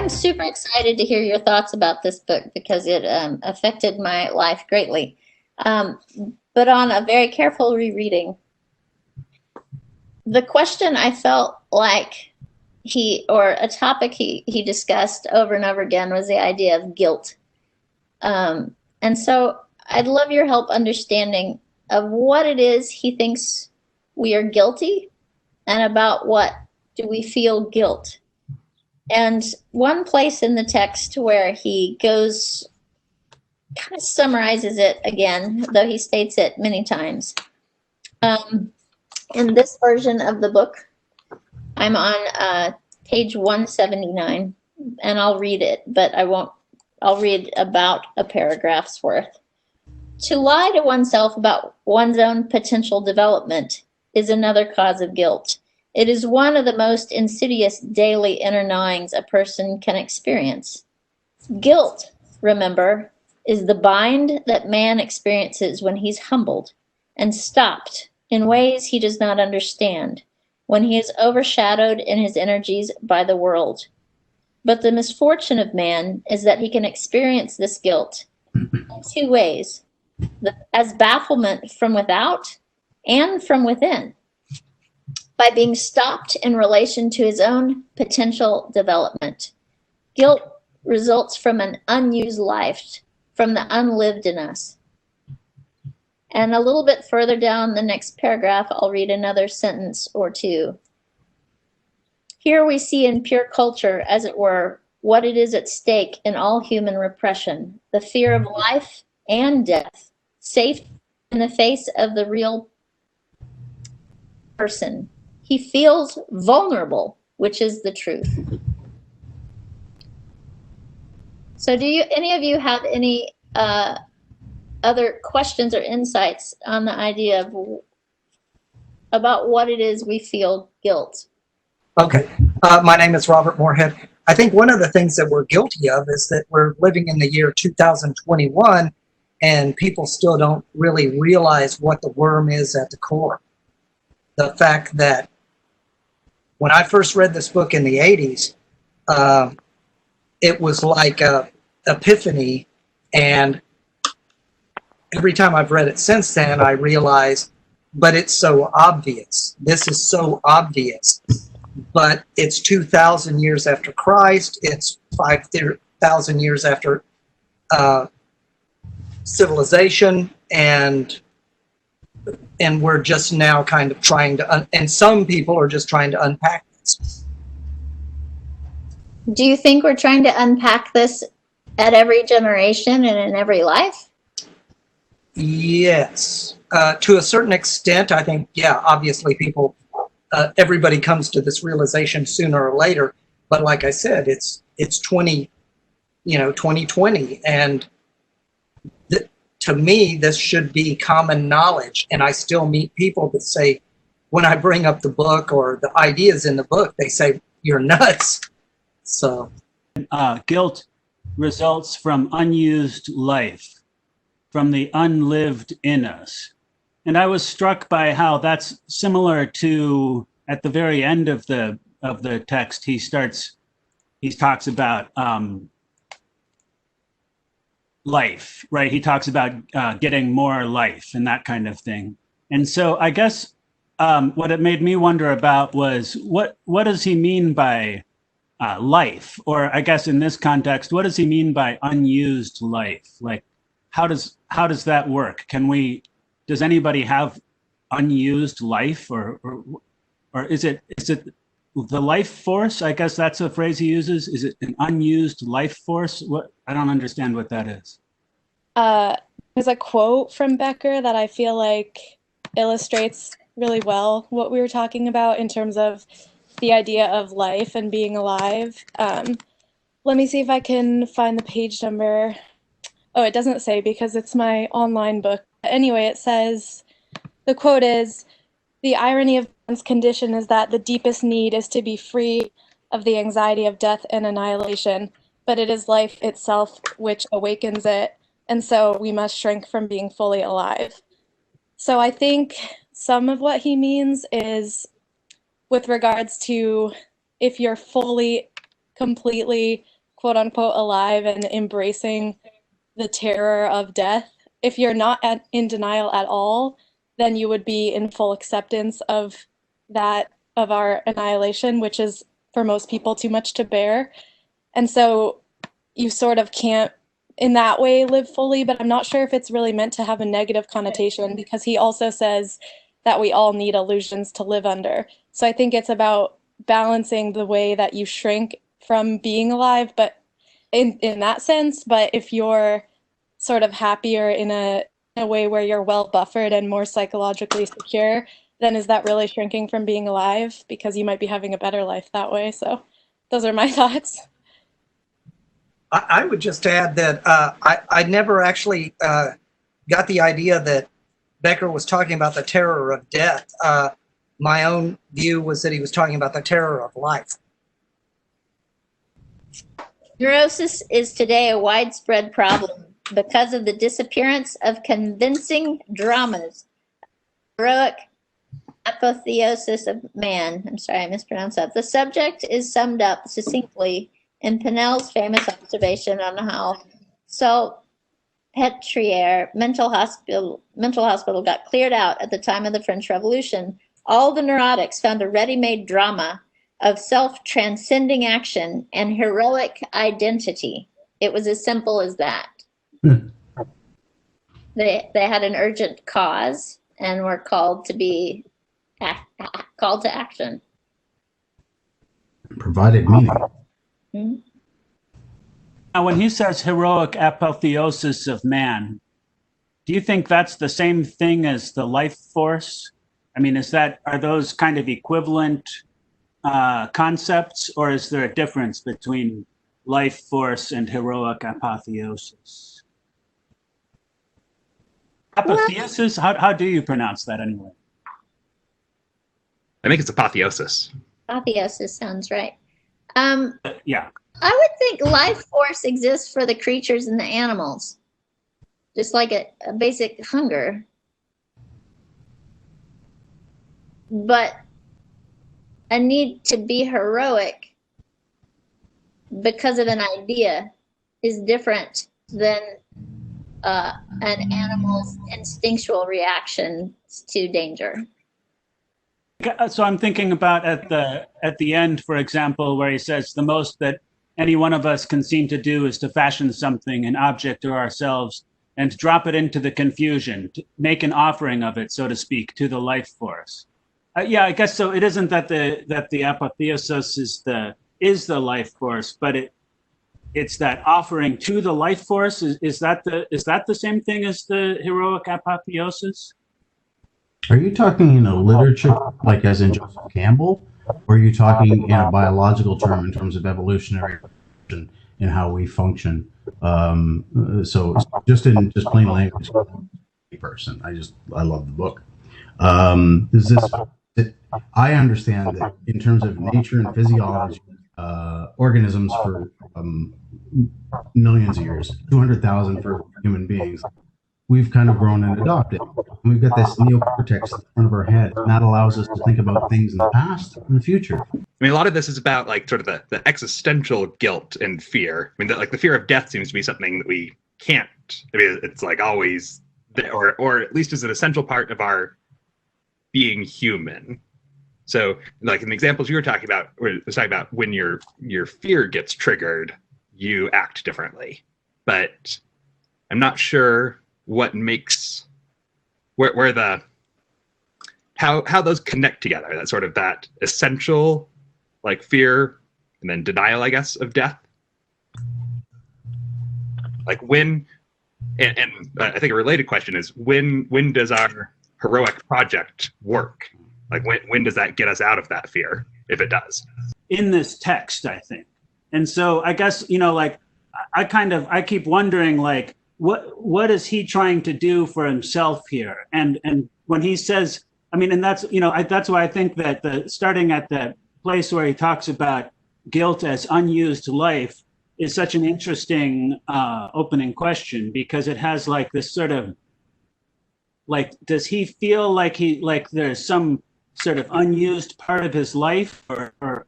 I'm super excited to hear your thoughts about this book because it affected my life greatly. But on a very careful rereading, the question I felt like a topic he discussed over and over again was the idea of guilt. And so I'd love your help understanding of what it is he thinks we are guilty and about what do we feel guilt. And one place in the text where he goes, kind of summarizes it again, though he states it many times. In this version of the book, I'm on page 179, and I'll read it, but I'll read about a paragraph's worth. To lie to oneself about one's own potential development is another cause of guilt. It is one of the most insidious daily inner gnawings a person can experience. Guilt, remember, is the bind that man experiences when he's humbled and stopped in ways he does not understand, when he is overshadowed in his energies by the world. But the misfortune of man is that he can experience this guilt in two ways, as bafflement from without and from within, by being stopped in relation to his own potential development. Guilt results from an unused life, from the unlived in us. And a little bit further down the next paragraph, I'll read another sentence or two. Here we see in pure culture, as it were, what it is at stake in all human repression, the fear of life and death, safe in the face of the real person. He feels vulnerable, which is the truth. So do any of you have any other questions or insights on the idea of about what it is we feel guilt? Okay, my name is Robert Morehead. I think one of the things that we're guilty of is that we're living in the year 2021 and people still don't really realize what the worm is at the core. The fact that when I first read this book in the 80s, it was like a epiphany, and every time I've read it since then, I realize, but it's so obvious. This is so obvious. But it's 2,000 years after Christ. It's 5,000 years after civilization, and we're just now kind of trying to, and some people are just trying to unpack this. Do you think we're trying to unpack this at every generation and in every life? Yes, to a certain extent. I think, yeah, obviously people, everybody comes to this realization sooner or later. But like I said, it's 2020, and to me, this should be common knowledge. And I still meet people that say, when I bring up the book or the ideas in the book, they say, you're nuts. So guilt results from unused life, from the unlived in us. And I was struck by how that's similar to, at the very end of the text, he talks about life, right? He talks about getting more life and that kind of thing. And so I guess what it made me wonder about was what does he mean by life? Or I guess in this context, what does he mean by unused life? Like, how does that work? Does anybody have unused life, or is it the life force? I guess that's a phrase he uses. Is it an unused life force? What? I don't understand what that is. There's a quote from Becker that I feel like illustrates really well what we were talking about in terms of the idea of life and being alive. Let me see if I can find the page number. Oh, it doesn't say because it's my online book. Anyway, it says, the quote is, "The irony of man's condition is that the deepest need is to be free of the anxiety of death and annihilation, but it is life itself which awakens it, and so we must shrink from being fully alive." So I think some of what he means is with regards to if you're fully, completely quote unquote alive and embracing the terror of death. If you're not in denial at all, then you would be in full acceptance of that, of our annihilation, which is for most people too much to bear. And so you sort of can't in that way live fully, but I'm not sure if it's really meant to have a negative connotation, because he also says that we all need illusions to live under. So I think it's about balancing the way that you shrink from being alive, but in that sense. But if you're sort of happier in a way where you're well buffered and more psychologically secure, then is that really shrinking from being alive? Because you might be having a better life that way. So those are my thoughts. I would just add that I never actually got the idea that Becker was talking about the terror of death. My own view was that he was talking about the terror of life. Neurosis is today a widespread problem because of the disappearance of convincing dramas. Heroic apotheosis of man. I'm sorry, I mispronounced that. The subject is summed up succinctly in Pinnell's famous observation on how Salpêtrière mental hospital got cleared out at the time of the French Revolution. All the neurotics found a ready-made drama of self-transcending action and heroic identity. It was as simple as that. They had an urgent cause and were called to be called to action. Provided meaning. Mm-hmm. Now, when he says heroic apotheosis of man, do you think that's the same thing as the life force? I mean, are those kind of equivalent concepts, or is there a difference between life force and heroic apotheosis? Apotheosis? How do you pronounce that anyway? I think it's apotheosis. Apotheosis sounds right. Yeah. I would think life force exists for the creatures and the animals, just like a basic hunger. But a need to be heroic because of an idea is different than an animal's instinctual reaction to danger. So I'm thinking about at the end, for example, where he says the most that any one of us can seem to do is to fashion something, an object or ourselves, and to drop it into the confusion, to make an offering of it, so to speak, to the life force. Yeah, I guess so. It isn't that the apotheosis is the life force, but it's that offering to the life force. Is that the same thing as the heroic apotheosis? Are you talking in a literature, like as in Joseph Campbell, or are you talking in a biological term in terms of evolutionary and how we function? So just in plain language, person. I love the book. I understand that in terms of nature and physiology, organisms for millions of years, 200,000 for human beings, we've kind of grown and adopted. And we've got this neocortex in front of our head, and that allows us to think about things in the past and the future. I mean, a lot of this is about like sort of the existential guilt and fear. I mean, the fear of death seems to be something that we can't. I mean, it's like always there, or at least is an essential part of our being human. So, like in the examples you were talking about, when your fear gets triggered, you act differently. But I'm not sure what makes how those connect together. That sort of that essential like fear and then denial, I guess, of death. Like when, and I think a related question is when does our heroic project work? Like when does that get us out of that fear, if it does? In this text, I think. And so I guess, like I keep wondering, like, what is he trying to do for himself here? And when he says, I mean, and that's, that's why I think that starting at the place where he talks about guilt as unused life is such an interesting opening question, because it has like this sort of, like, does he feel like there's some sort of unused part of his life, or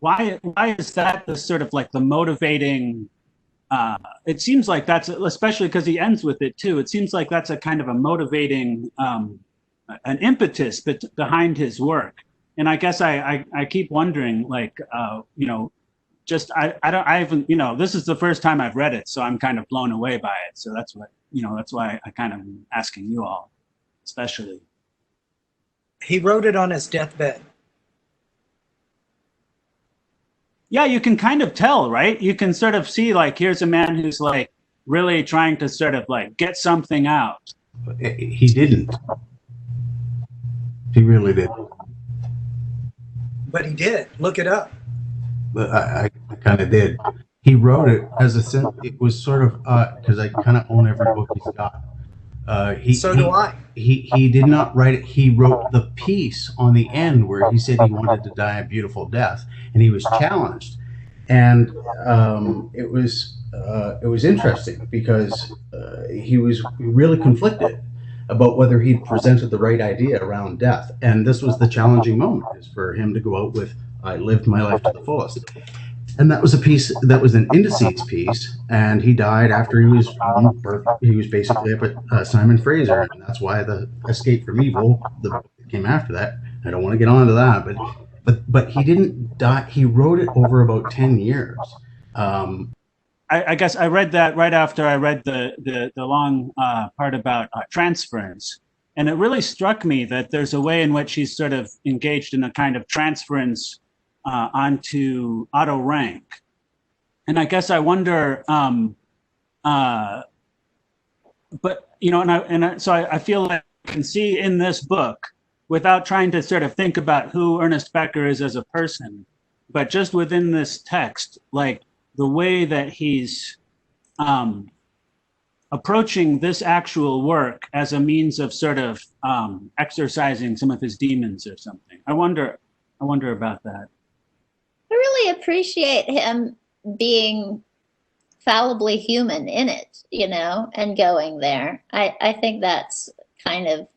why is that the sort of like the motivating? It seems like that's, especially because he ends with it too. It seems like that's a kind of a motivating, an impetus behind his work. And I guess I keep wondering, like, just I haven't, this is the first time I've read it, so I'm kind of blown away by it. So that's why I kind of am asking you all, especially. He wrote it on his deathbed. Yeah, you can kind of tell, right? You can sort of see, like, here's a man who's like really trying to sort of like get something out. He didn't. He really didn't. But he did. Look it up. But I kind of did. He wrote it as a sense. It was sort of because I kind of own every book he's got. So do I. He did not write it. He wrote the piece on the end where he said he wanted to die a beautiful death, and he was challenged, and it was interesting because he was really conflicted about whether he'd presented the right idea around death, and this was the challenging moment, is for him to go out with "I lived my life to the fullest." And that was a piece that was an indices piece, and he died after he was basically up at Simon Fraser, and that's why the Escape from Evil, the book that came after that. I don't want to get onto that, but he didn't die. He wrote it over about 10 years. I guess I read that right after I read the long part about transference, and it really struck me that there's a way in which he's sort of engaged in a kind of transference onto auto rank. And I guess I wonder, but so I feel like I can see in this book, without trying to sort of think about who Ernest Becker is as a person, but just within this text, like the way that he's approaching this actual work as a means of sort of exercising some of his demons or something. I wonder about that. I really appreciate him being fallibly human in it, and going there. I think that's kind of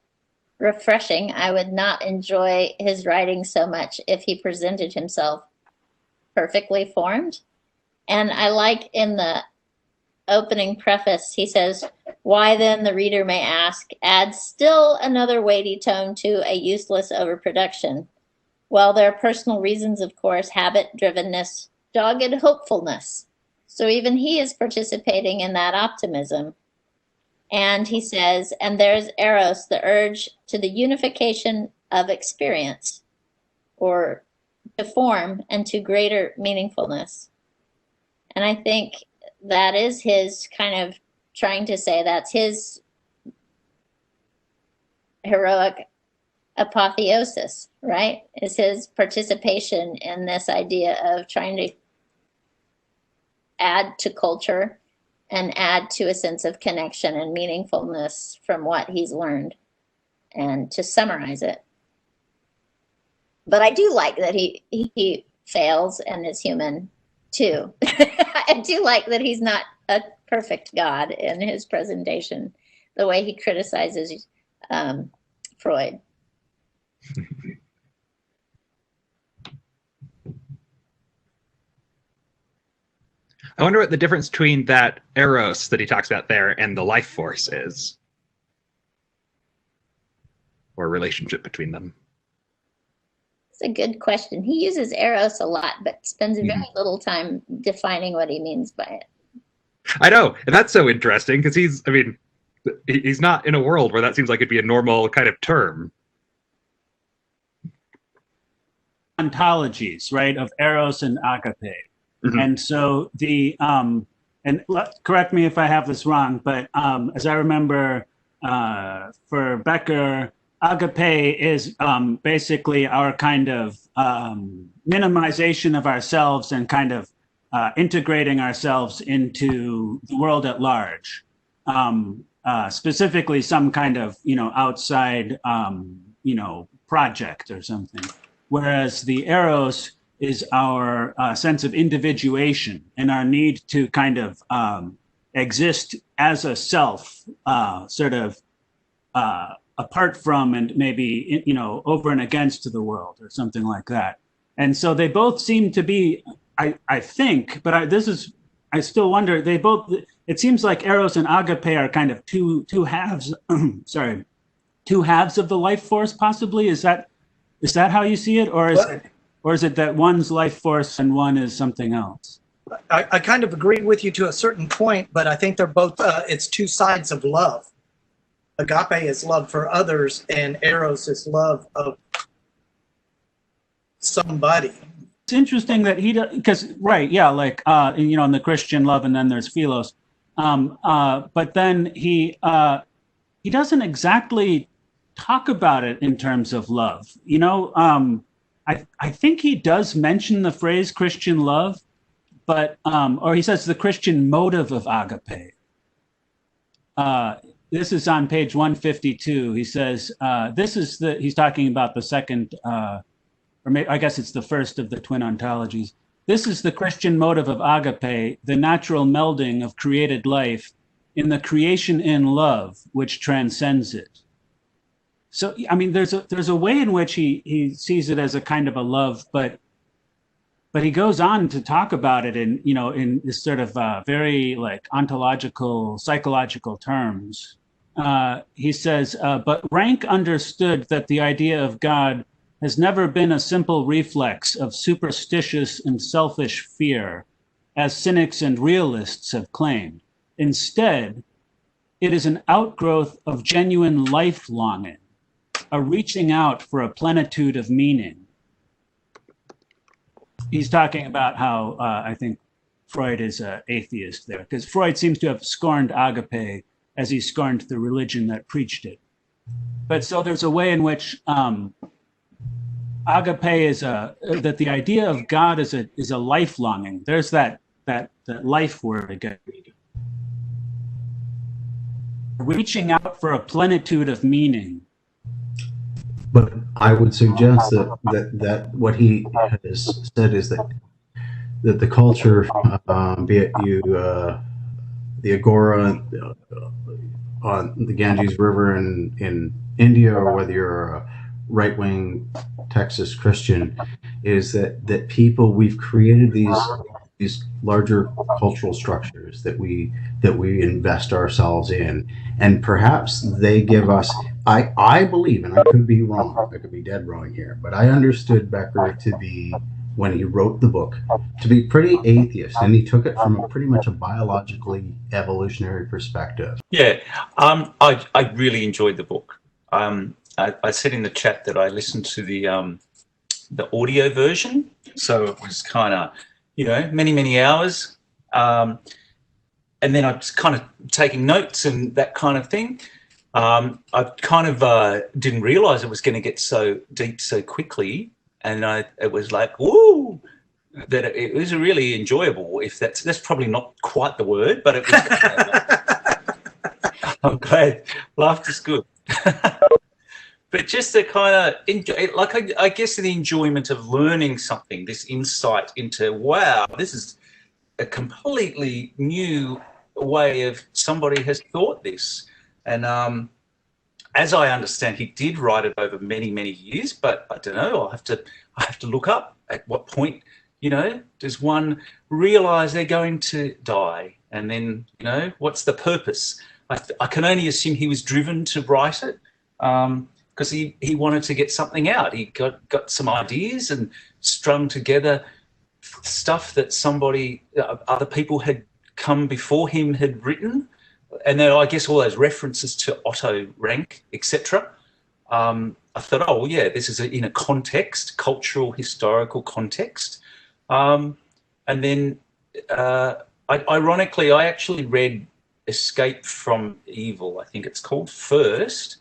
refreshing. I would not enjoy his writing so much if he presented himself perfectly formed. And I like in the opening preface, he says, "Why then," the reader may ask, "add still another weighty tone to a useless overproduction? Well, there are personal reasons, of course, habit, drivenness, dogged hopefulness." So even he is participating in that optimism. And he says, "And there's Eros, the urge to the unification of experience, or to form and to greater meaningfulness." And I think that is his kind of trying to say, that's his heroic apotheosis, right? Is his participation in this idea of trying to add to culture and add to a sense of connection and meaningfulness from what he's learned, and to summarize it. But I do like that he fails and is human too. I do like that he's not a perfect God in his presentation, the way he criticizes Freud. I wonder what the difference between that Eros that he talks about there and the life force is, or relationship between them. It's a good question. He uses Eros a lot, but spends very little time defining what he means by it. I know, and that's so interesting because he's not in a world where that seems like it'd be a normal kind of term. Ontologies, right, of Eros and Agape. Mm-hmm. And so correct me if I have this wrong, but as I remember, for Becker, Agape is basically our kind of minimization of ourselves and kind of integrating ourselves into the world at large. Specifically some kind of, outside, project or something. Whereas the Eros is our sense of individuation and our need to kind of exist as a self, sort of apart from and maybe, over and against the world or something like that. And so they both seem to be, I think, but I still wonder, they both, it seems like Eros and Agape are kind of two halves, sorry, two halves of the life force, possibly. Is that how you see it? Or is it that one's life force and one is something else? I kind of agree with you to a certain point, but I think they're both, it's two sides of love. Agape is love for others, and Eros is love of somebody. It's interesting that he does, because, right, yeah, like, you know, in the Christian love, and then there's Philos. But then he doesn't exactly talk about it in terms of love. You know, I think he does mention the phrase Christian love, but, or he says the Christian motive of agape. This is on page 152. He says, he's talking about the second, or maybe, I guess it's the first of the twin ontologies. This is the Christian motive of agape, the natural melding of created life in the creation in love, which transcends it. So, I mean, there's a way in which he sees it as a kind of a love, but he goes on to talk about it in, you know, in this sort of very like ontological, psychological terms. He says, but Rank understood that the idea of God has never been a simple reflex of superstitious and selfish fear, as cynics and realists have claimed. Instead, it is an outgrowth of genuine life longing, a reaching out for a plenitude of meaning. He's talking about how I think Freud is an atheist there, because Freud seems to have scorned agape as he scorned the religion that preached it. But so there's a way in which agape is that the idea of God is a life longing. There's that life word again. Reaching out for a plenitude of meaning. But I would suggest that what he has said is that the culture, be it the Agora on the Ganges River in India, or whether you're a right-wing Texas Christian, is that people, we've created these larger cultural structures that we invest ourselves in, and perhaps they give us, I believe, and I could be wrong, I could be dead wrong here, but I understood Becker to be, when he wrote the book, to be pretty atheist, and he took it from pretty much a biologically evolutionary perspective. Yeah, I really enjoyed the book. I said in the chat that I listened to the audio version, so it was kind of, you know, many hours, and then I was kind of taking notes and that kind of thing. I kind of didn't realize it was going to get so deep so quickly, and it was like, woo, that it was really enjoyable. If that's probably not quite the word, but it was. I'm glad. Laughter's good. But just the kind of enjoy, like I guess the enjoyment of learning something, this insight into, wow, this is a completely new way of somebody has thought this. And as I understand, he did write it over many years, but I don't know, I have to look up at what point, you know, does one realize they're going to die? And then, you know, what's the purpose? I can only assume he was driven to write it. Because he wanted to get something out. He got some ideas and strung together stuff that other people had come before him had written. And then I guess all those references to Otto Rank, etc. I thought, oh, well, yeah, this is in a context, cultural, historical context. And then, ironically, I actually read Escape from Evil, I think it's called, first.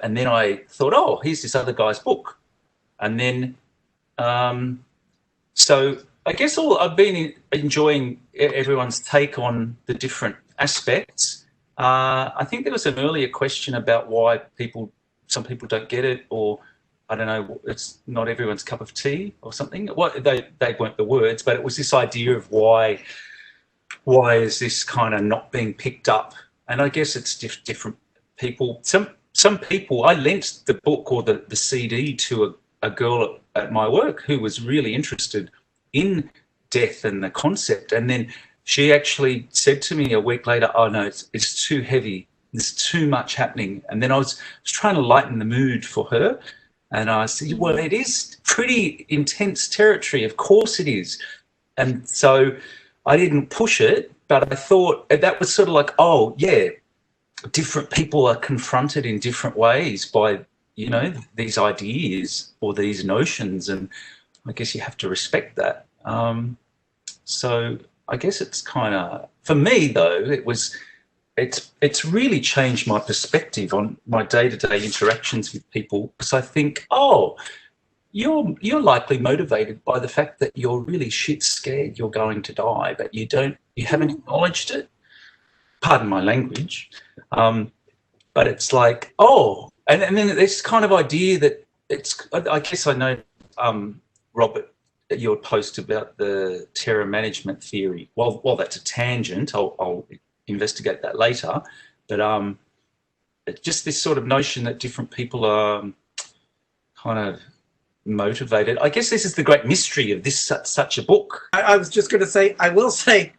And then I thought, oh, here's this other guy's book. And then, so I guess I've been enjoying everyone's take on the different aspects. I think there was an earlier question about why some people don't get it, or I don't know, it's not everyone's cup of tea or something. They weren't the words, but it was this idea of why is this kind of not being picked up? And I guess it's different people. Some people, I lent the book or the CD to a girl at my work who was really interested in death and the concept. And then she actually said to me a week later, oh, no, it's too heavy. There's too much happening. And then I was trying to lighten the mood for her. And I said, well, it is pretty intense territory. Of course it is. And so I didn't push it, but I thought that was sort of like, oh, yeah, different people are confronted in different ways by, you know, these ideas or these notions. And I guess you have to respect that. So I guess it's kind of, for me, though, it's really changed my perspective on my day-to-day interactions with people, because I think, oh, you're likely motivated by the fact that you're really shit scared you're going to die, but you haven't acknowledged it. Pardon my language. But it's like, oh, and then this kind of idea that I guess I know, Robert, your post about the terror management theory. Well, that's a tangent. I'll investigate that later. But just this sort of notion that different people are kind of motivated. I guess this is the great mystery of this such a book. I was just going to say, I will say,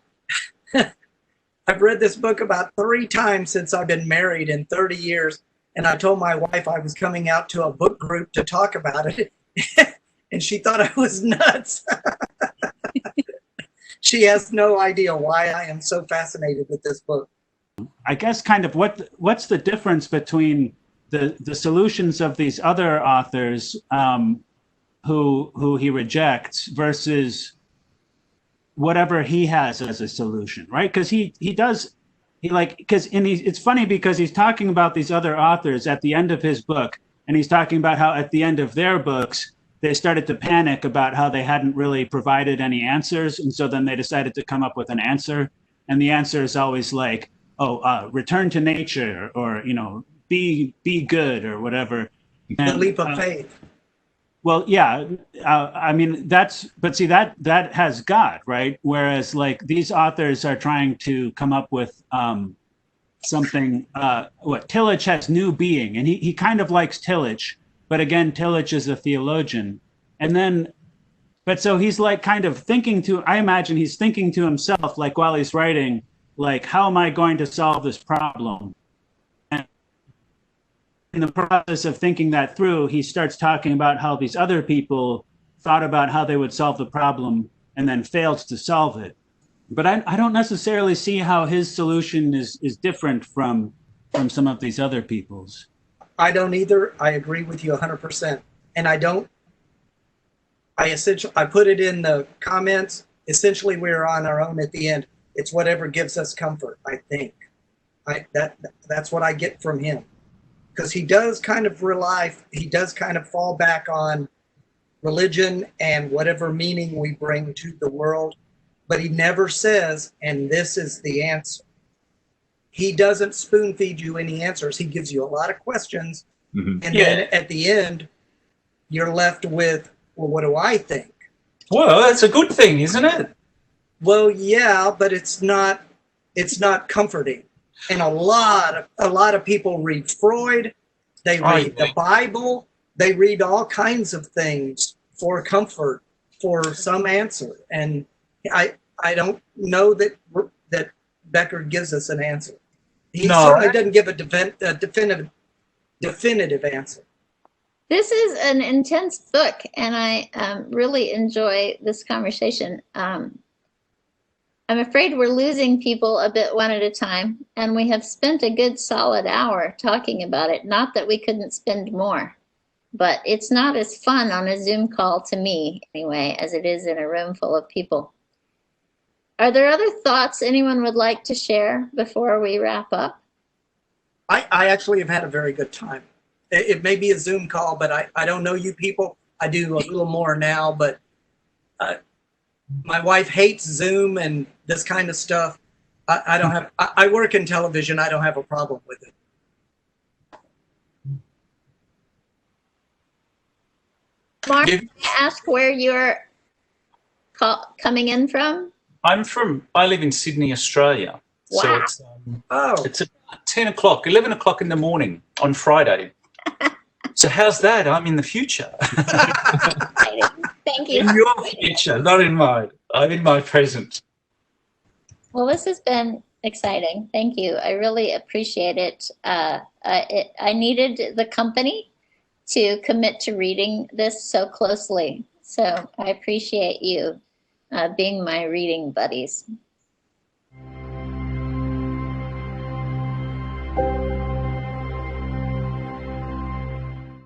I've read this book about 3 times since I've been married in 30 years. And I told my wife I was coming out to a book group to talk about it. And she thought I was nuts. She has no idea why I am so fascinated with this book. I guess kind of what's the difference between the solutions of these other authors who he rejects versus whatever he has as a solution, right? Because it's funny because he's talking about these other authors at the end of his book, and he's talking about how at the end of their books they started to panic about how they hadn't really provided any answers, and so then they decided to come up with an answer, and the answer is always like, return to nature, or be good, or whatever. And, the leap of faith. Well, yeah, I mean that has God, right? Whereas like these authors are trying to come up with something. Tillich has new being, and he kind of likes Tillich, but again, Tillich is a theologian, but so he's like kind of I imagine he's thinking to himself, like while he's writing, like, how am I going to solve this problem? In the process of thinking that through, he starts talking about how these other people thought about how they would solve the problem and then failed to solve it. But I don't necessarily see how his solution is different from some of these other people's. I don't either. I agree with you 100%. And I put it in the comments. Essentially, we're on our own at the end. It's whatever gives us comfort, I think. That's what I get from him. Because he does kind of fall back on religion and whatever meaning we bring to the world, but he never says, and this is the answer. He doesn't spoon feed you any answers. He gives you a lot of questions, and then at the end, you're left with, well, what do I think? Well, that's a good thing, isn't it? Well, yeah, but it's not comforting. And a lot of people read Freud, they read the Bible, they read all kinds of things for comfort, for some answer. And I don't know that Becker gives us an answer. He certainly doesn't give a definitive answer. This is an intense book, and I really enjoy this conversation. I'm afraid we're losing people a bit one at a time, and we have spent a good solid hour talking about it. Not that we couldn't spend more, but it's not as fun on a Zoom call, to me anyway, as it is in a room full of people. Are there other thoughts anyone would like to share before we wrap up? I actually have had a very good time. It may be a Zoom call, but I don't know you people. I do a little more now, but my wife hates Zoom and this kind of stuff. I work in television. I don't have a problem with it. Mark, can I ask where you're coming in from? I live in Sydney, Australia. Wow. So it's at 10 o'clock, 11 o'clock in the morning on Friday. So how's that? I'm in the future. Thank you. In your future, not in mine. I'm in my present. Well, this has been exciting. Thank you. I really appreciate it. I needed the company to commit to reading this so closely. So I appreciate you being my reading buddies.